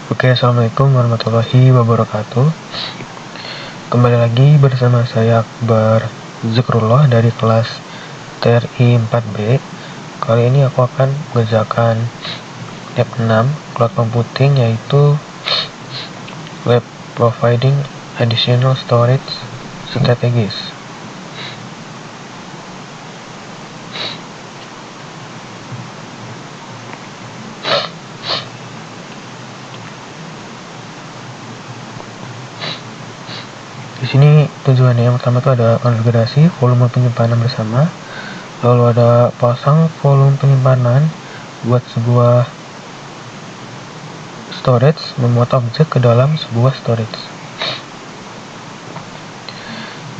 Oke, assalamualaikum warahmatullahi wabarakatuh. Kembali lagi bersama saya Akbar Zikrullah dari kelas TRI 4B. Kali ini aku akan mengerjakan lab 6 cloud computing, yaitu web providing additional storage strategies. Di sini tujuannya yang pertama itu ada konfigurasi volume penyimpanan bersama, lalu ada pasang volume penyimpanan buat sebuah storage, memuat objek ke dalam sebuah storage.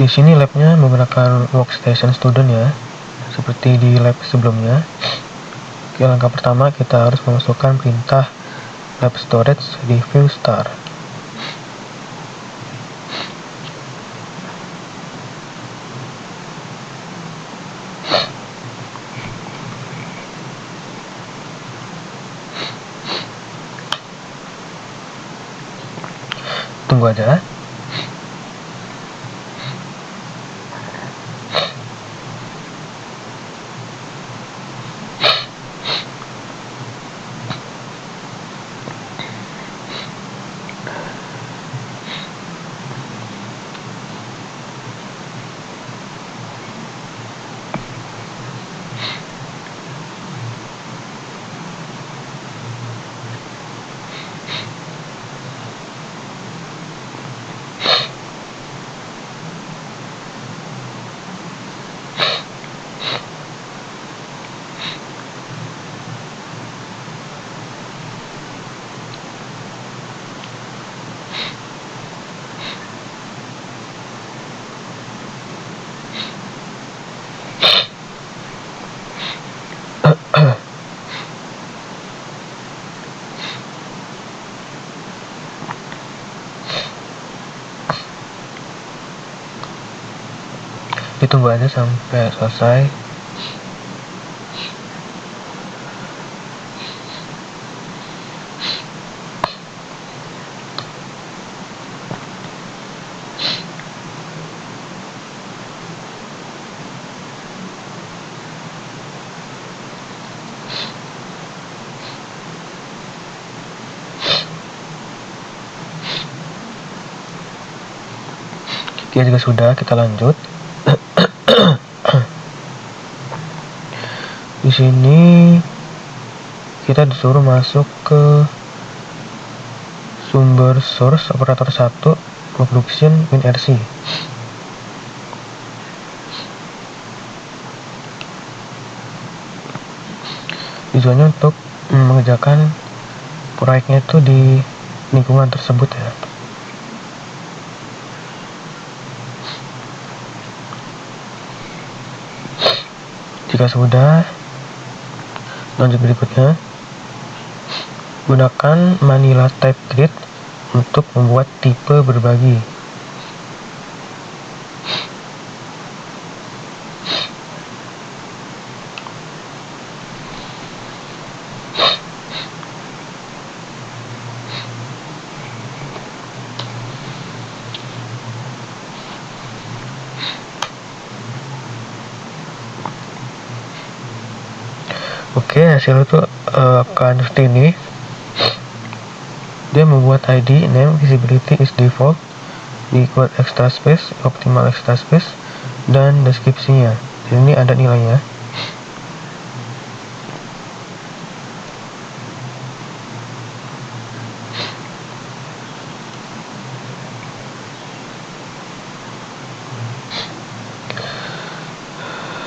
Di sini labnya menggunakan workstation student ya, seperti di lab sebelumnya. Oke, langkah pertama kita harus memasukkan perintah lab storage di view star. Tunggu aja. Ditunggu aja sampai selesai. Oke, jika sudah, kita lanjut. Di sini kita disuruh masuk ke sumber source operator 1 production WinRC. Tujuannya untuk mengerjakan proyeknya itu di lingkungan tersebut ya. Jika sudah, lanjut berikutnya. Gunakan Manila Type Grid untuk membuat tipe berbagi. Oke, hasil itu akan seperti ini. Dia membuat ID, name, visibility is default, required extra space, optimal extra space, dan deskripsinya. Ini ada nilainya.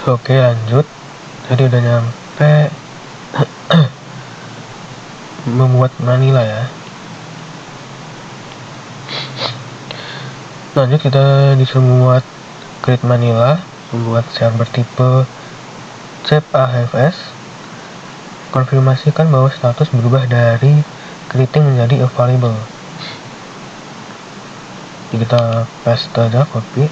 Oke, lanjut. Jadi udah nyampe membuat Manila ya. Lanjut, kita disuruh membuat create Manila, membuat server tipe CEP-AHFS. Konfirmasikan bahwa status berubah dari creating menjadi available. Jadi kita paste aja, copy.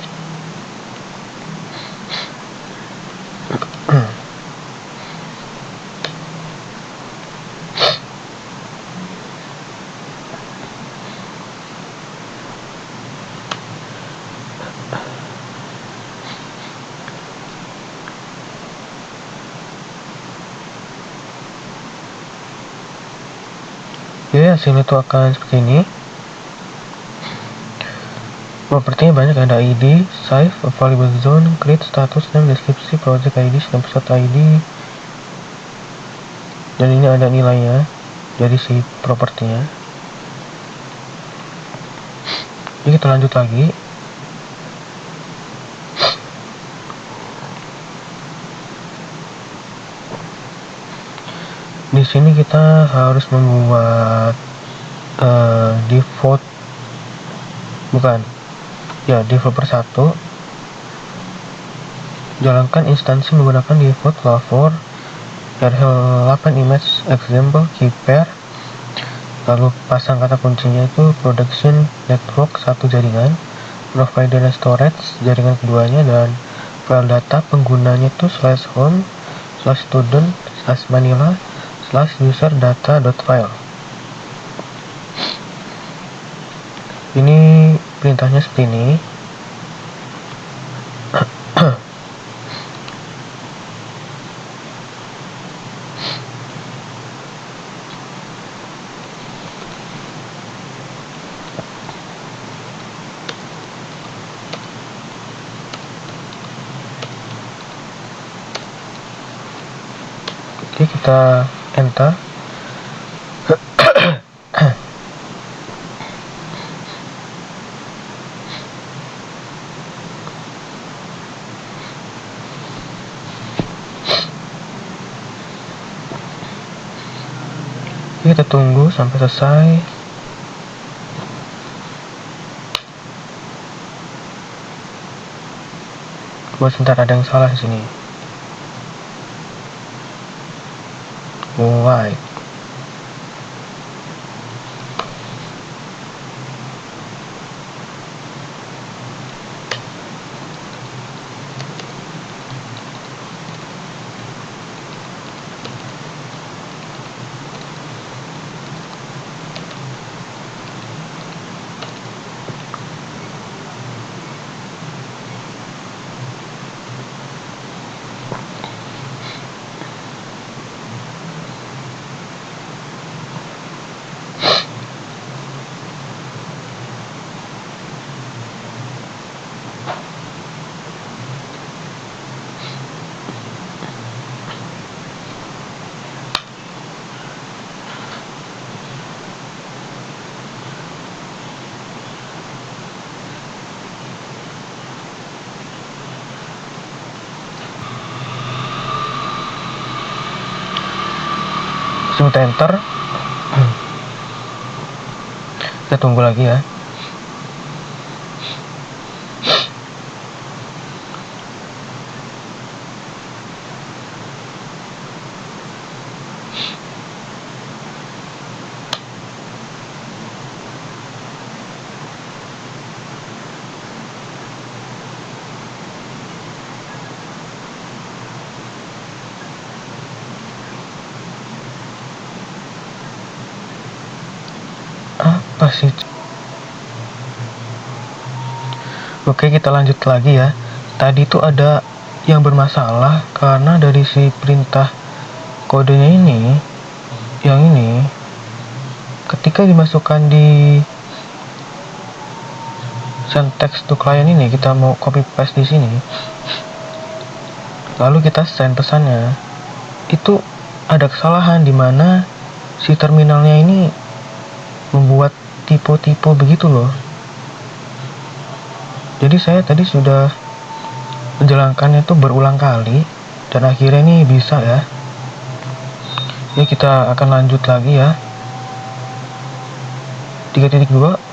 Oke, hasilnya itu akan seperti ini. Propertinya banyak, ada ID, save, available zone, create, status, dan deskripsi, project ID, snapshot ID, dan ini ada nilainya dari si propertinya. Jadi kita lanjut lagi. Di sini kita harus membuat default, developer 1. Jalankan instansi menggunakan default flavor RHEL 8 image example keeper, lalu pasang kata kuncinya itu production network 1 jaringan, provider storage jaringan keduanya, dan file data penggunanya itu /home/student/manila/user-data.file. Ini perintahnya seperti ini. Oke, kita enter. Kita tunggu sampai selesai. Sebentar, ada yang salah di sini. White. Kita enter. Kita tunggu lagi ya. Apa sih? Oke, kita lanjut lagi ya. Tadi tuh ada yang bermasalah karena dari si perintah kodenya ini, yang ini, ketika dimasukkan di send text to client ini, kita mau copy paste di sini, lalu kita send pesannya, itu ada kesalahan di mana si terminalnya ini membuat tipe-tipe begitu loh. Jadi saya tadi sudah menjalankannya itu berulang kali dan akhirnya ini bisa ya. Jadi kita akan lanjut lagi ya. 3.2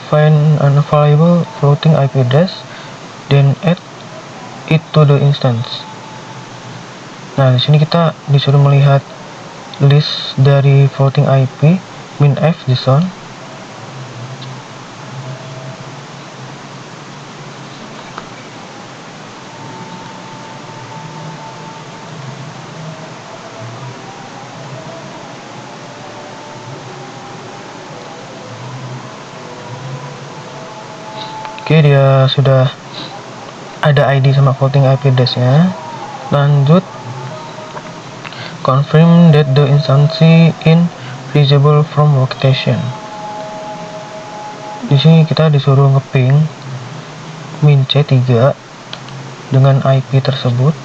find unavailable floating IP address then add it to the instance. Nah, di sini kita disuruh melihat list dari floating IP min-f JSON. Oke, dia sudah ada ID sama floating IP address-nya. Lanjut, confirm that the instance in visible from workstation. Di sini kita disuruh ngeping min C3 dengan IP tersebut.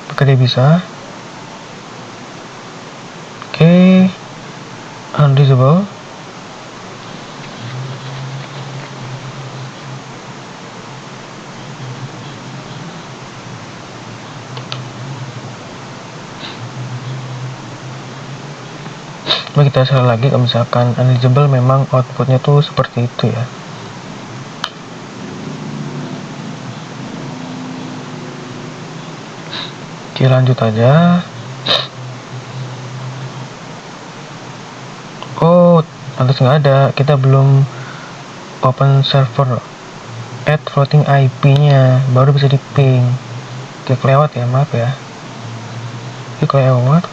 Apakah dia bisa? Oke, unreachable. Coba kita share lagi, kalau misalkan unreachable memang outputnya tuh seperti itu ya. Oke, lanjut aja. Oh, pantas nggak ada, kita belum open server add floating IP-nya, baru bisa di ping. Oke, kelewat ya, maaf ya. Oke, kelewat.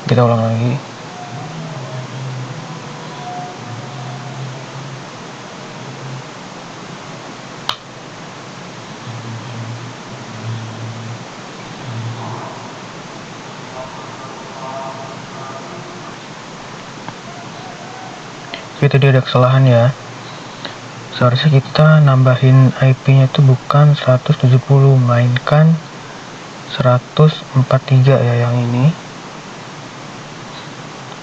Kita ulang lagi. Oke, tadi ada kesalahan ya. Seharusnya kita nambahin IP-nya itu bukan 170, melainkan 143 ya, yang ini.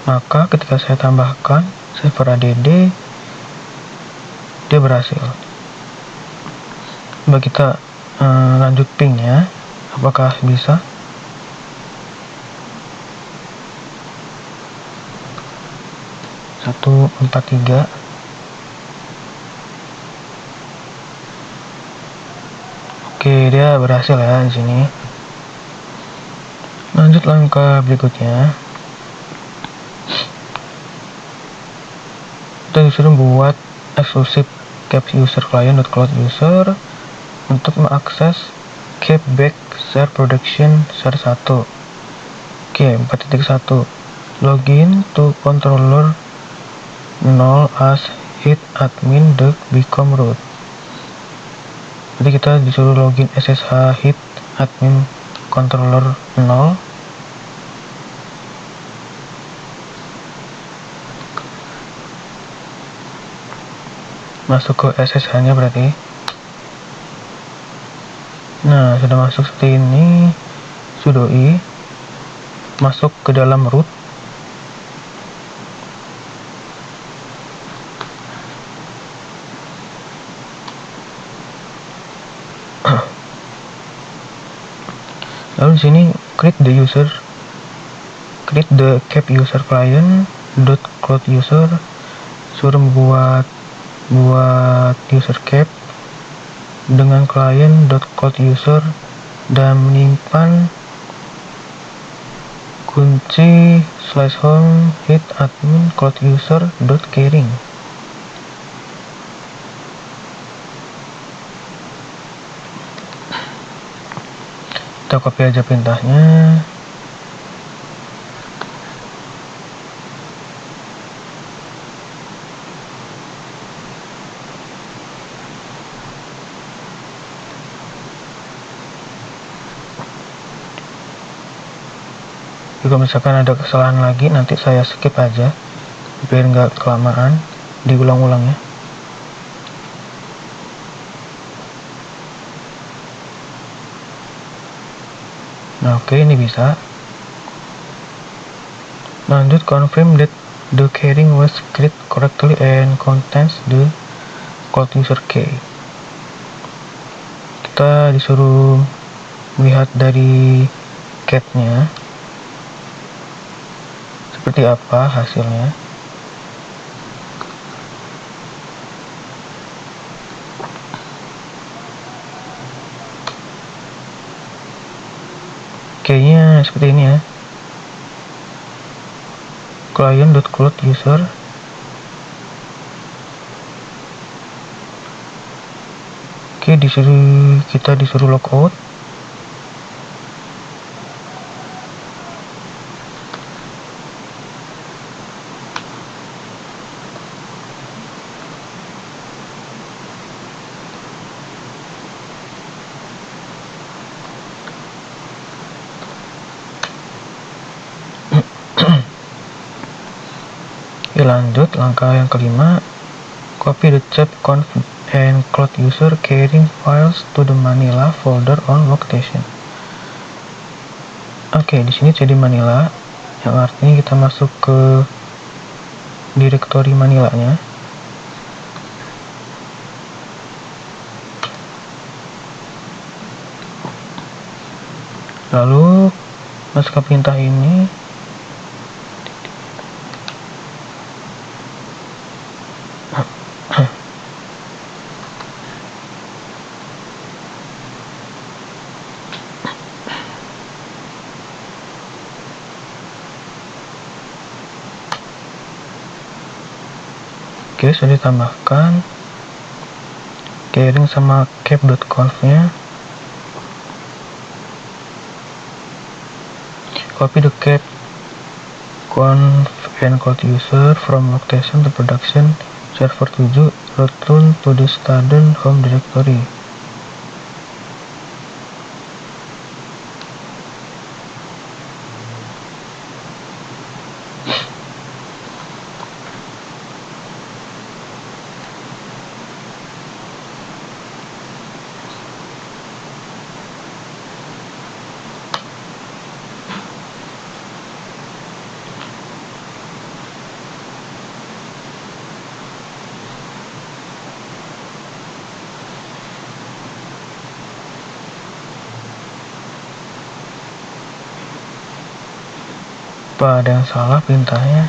Maka ketika saya tambahkan server ADD, dia berhasil. Coba kita lanjut pingnya, apakah bisa? Satu, 143. Oke, dia berhasil ya di sini. Lanjut langkah berikutnya. Kita disuruh buat eksklusif cap user client.cloud user untuk mengakses cap back share production share 1. Oke, 4.1 login to controller 0 as hit admin the become root. Jadi kita disuruh login SSH hit admin controller 0. Masuk ke SSH nya berarti. Nah, sudah masuk seperti ini. Sudo i masuk ke dalam root. Lalu di sini create the cap user client dot cloud user, suruh buat user cap dengan client.cloud user dan menyimpan kunci /home hit admin cloud user .caring. Kita copy aja perintahnya. Jika misalkan ada kesalahan lagi, nanti saya skip aja biar nggak kelamaan diulang-ulang ya. Nah, oke, ini bisa. Lanjut, confirm that the caring was created correctly and contains the cloud user key. Kita disuruh lihat dari cat-nya seperti apa hasilnya. Kayaknya seperti ini ya. Client.cloud user Oke, kita disuruh logout. Oke, lanjut langkah yang kelima, copy the chat conf and cloud user carrying files to the Manila folder on workstation. Oke, di sini CD Manila, yang artinya kita masuk ke direktori Manilanya. Lalu masuk ke perintah ini. Oke, sudah ditambahkan carrying sama cap.conf nya. Copy the cap conf and cloud user from workstation to production server 7, return to the student home directory. Apa ada yang salah perintahnya?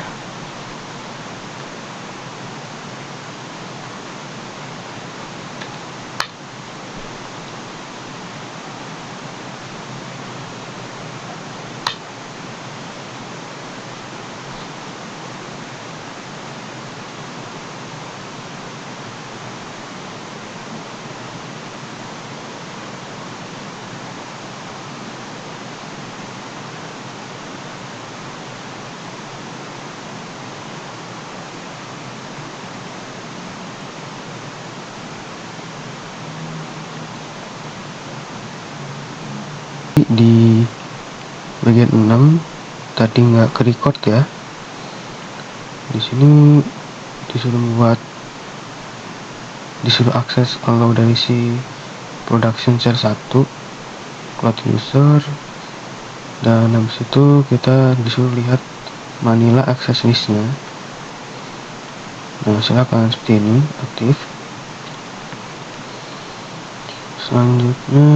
Di bagian 6 tadi nggak ke record ya. Di sini disuruh akses allow dari si production share 1 cloud user, dan habis itu kita disuruh lihat Manila access listnya. Nah, silakan seperti ini aktif. Selanjutnya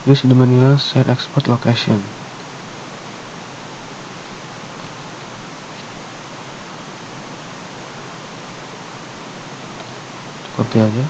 use the Manila share export location. Copy aja.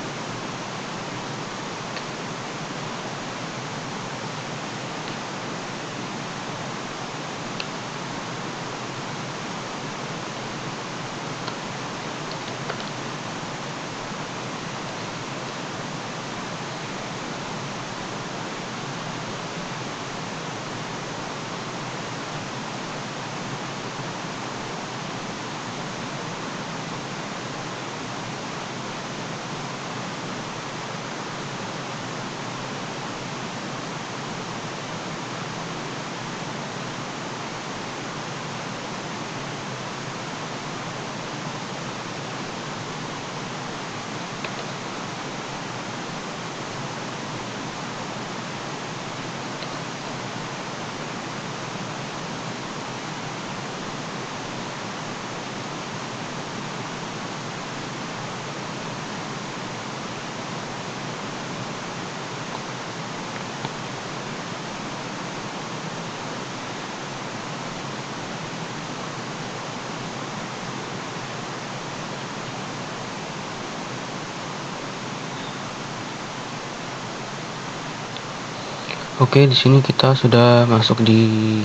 Oke, di sini kita sudah masuk di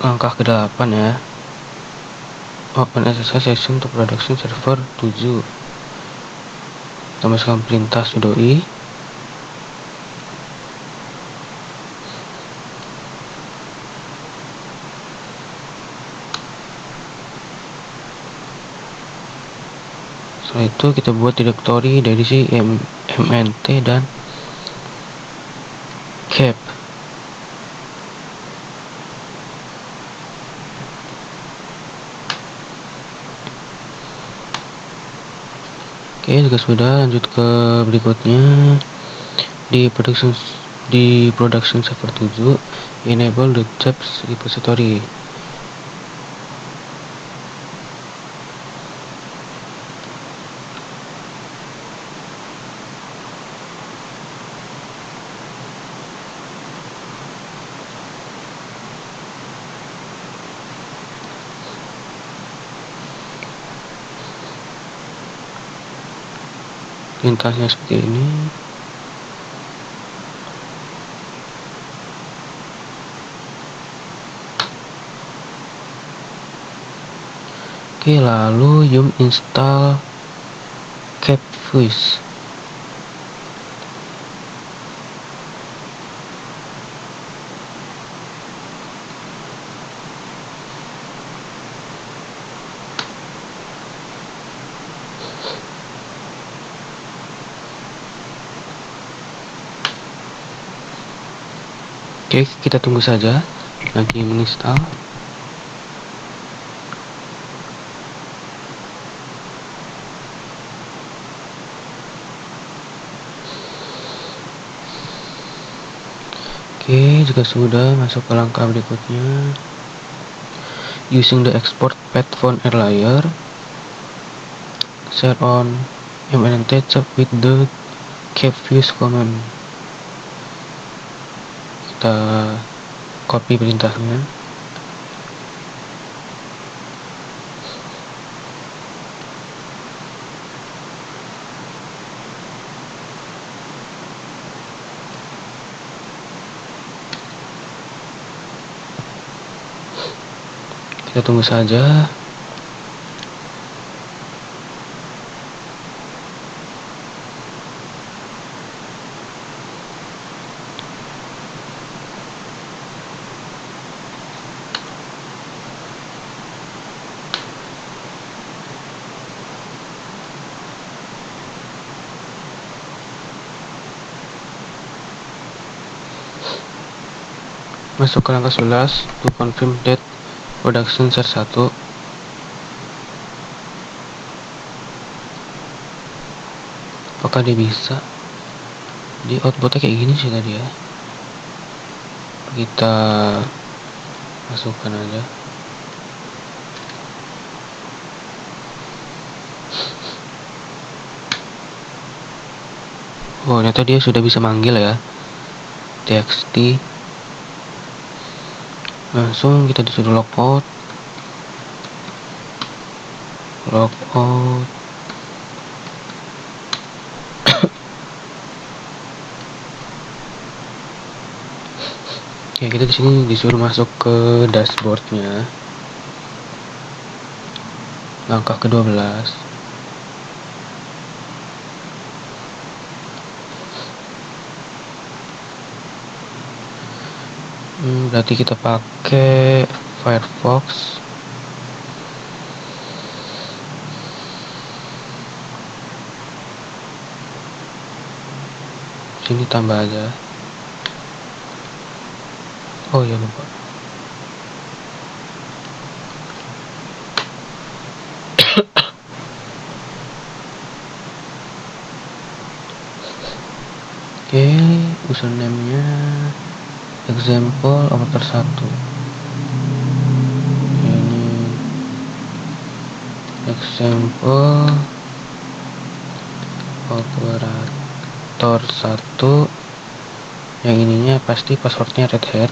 langkah ke-8 ya. Open SSH session to production server 7. Kita masukkan perintah sudo i. Setelah itu kita buat direktori dari si mnt dan cap. Oke, jika sudah, lanjut ke berikutnya. Di production server 7, enable the tabs repository. Perintahnya seperti ini. Oke, lalu yum install Capfuse. Oke, kita tunggu saja lagi menginstal. Oke, jika sudah, masuk ke langkah berikutnya. Using the export path phone air layer, share on mnt tab with the Capfuse command. Kita copy perintahnya. Kita tunggu saja. Masuk ke langkah 11 to confirm that production share 1. Apakah dia bisa? Di outputnya kayak gini sih tadi ya. Kita masukkan aja. Oh, ternyata dia sudah bisa manggil ya. txt. Langsung kita disuruh logout. Ya, kita di sini disuruh masuk ke dashboardnya. Langkah ke-12. Berarti kita pakai Firefox. Sini tambah aja. Oh iya, lupa. Oke, username-nya example operator 1. Ini example operator 1. Yang ininya pasti passwordnya Red Hat.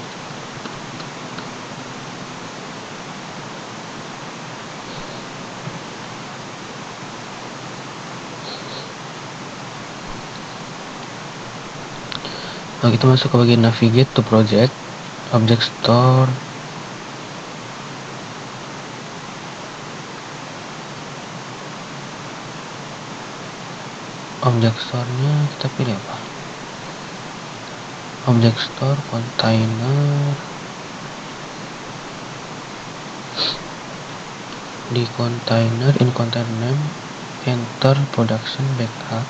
Nah, kita masuk ke bagian navigate to project, object store. Object store-nya kita pilih apa? Object store container. Di container, in container name, enter production backup.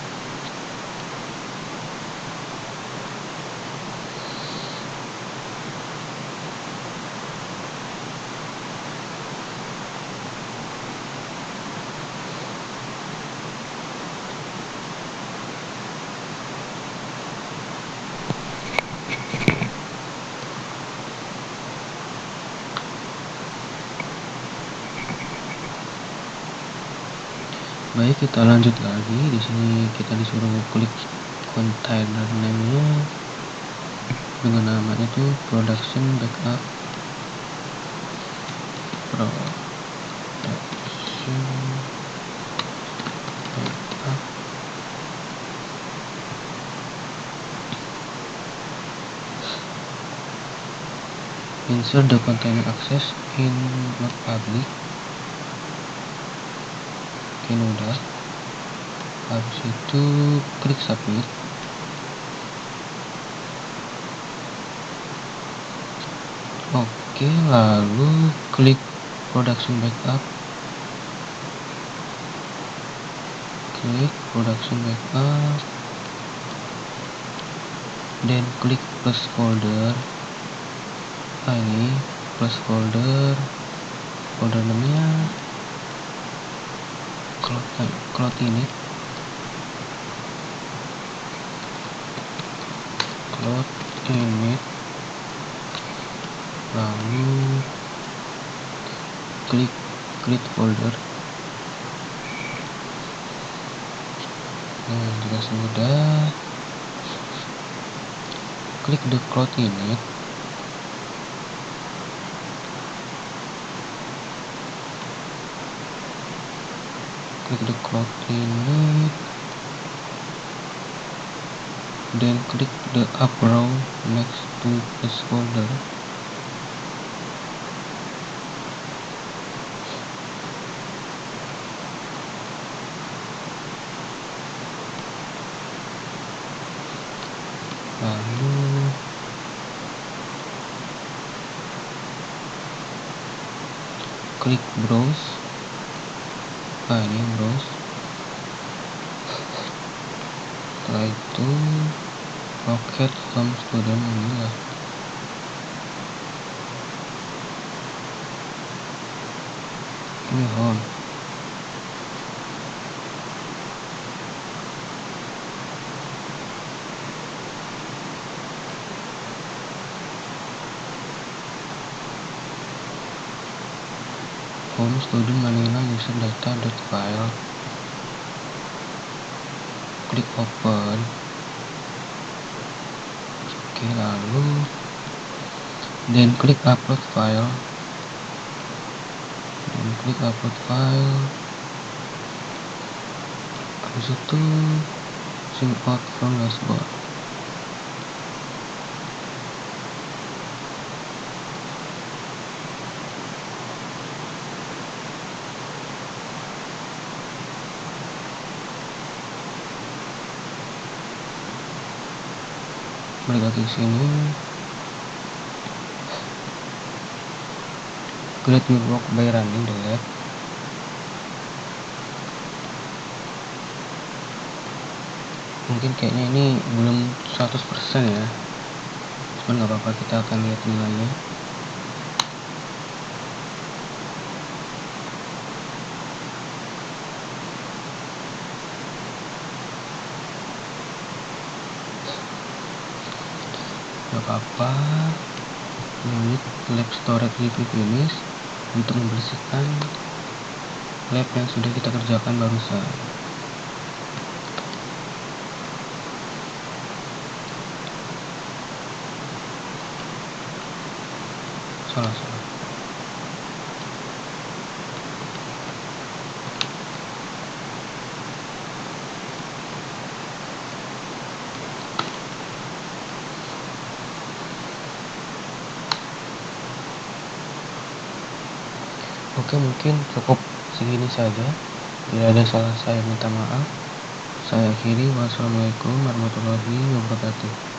Baik, kita lanjut lagi. Di sini kita disuruh klik container name-nya dengan namanya itu production backup. Production backup. Insert the container access in not public. Ini udah. Habis itu klik submit. Oke, lalu klik production backup. Klik production backup. Dan klik plus folder. Ini plus folder. Folder namanya cloud init. Cloud init. Lalu klik create folder. Nah, jika sudah, klik the cloud init. Klik the cloud init. Dan klik the up arrow next to this folder. Lalu klik browse. Ini browse. Setelah itu locate from student inilah. Ini home. Home student Manila user data.file. Klik open. Oke, lalu dan klik upload file. Dan klik upload file. Habis itu sign out from dashboard. Balik lagi ke sini. Create new work by running the lab. Mungkin kayaknya ini belum 100% ya. Cuman gak apa-apa, kita akan lihat nilainya. Gak apa-apa. Unit lab storage review finish untuk membersihkan lab yang sudah kita kerjakan barusan. Salah. Oke, mungkin cukup segini saja. Bila ada salah saya minta maaf. Saya akhiri. Wassalamualaikum warahmatullahi wabarakatuh.